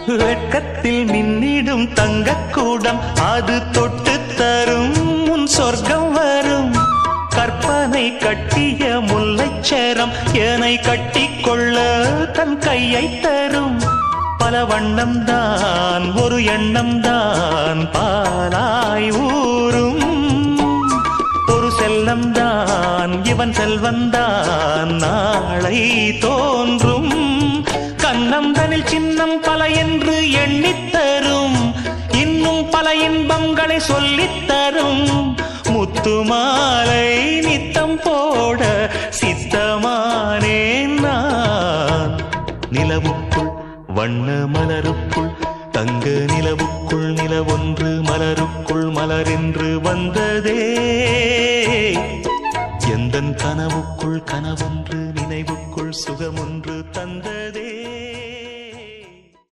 வெட்கத்தில் மின்னிடும் தங்கக்கூடம் அது தொட்டு தரும் உன் சொர்க்கம் வரும். கற்பனை கட்டிய முல்லைச்சரம் என்னை கட்டிக்கொள்ள தன் கையை தரும். பல வண்ணம் தான் ஒரு எண்ணம் தான் பாலாய் ஊரும். ஒரு செல்லம் தான் இவன் செல்வந்தான் நாளை தோன்றும். கண்ணந்தனில் சின்னம் பல என்று எண்ணித்தரும். இன்னும் பல இன்பங்களை சொல்லித்தரும். முத்துமாலை நித்தம் போட சித்தமானேன் நான். நிலவுக்குள் வண்ண மலருக்குள் தங்க நிலவுக்குள் நிலவொன்று மலருக்குள் மலரென்று வந்ததே. எந்தன் கனவுக்குள் கனவொன்று நினைவுக்குள் சுகமொன்று தந்ததே.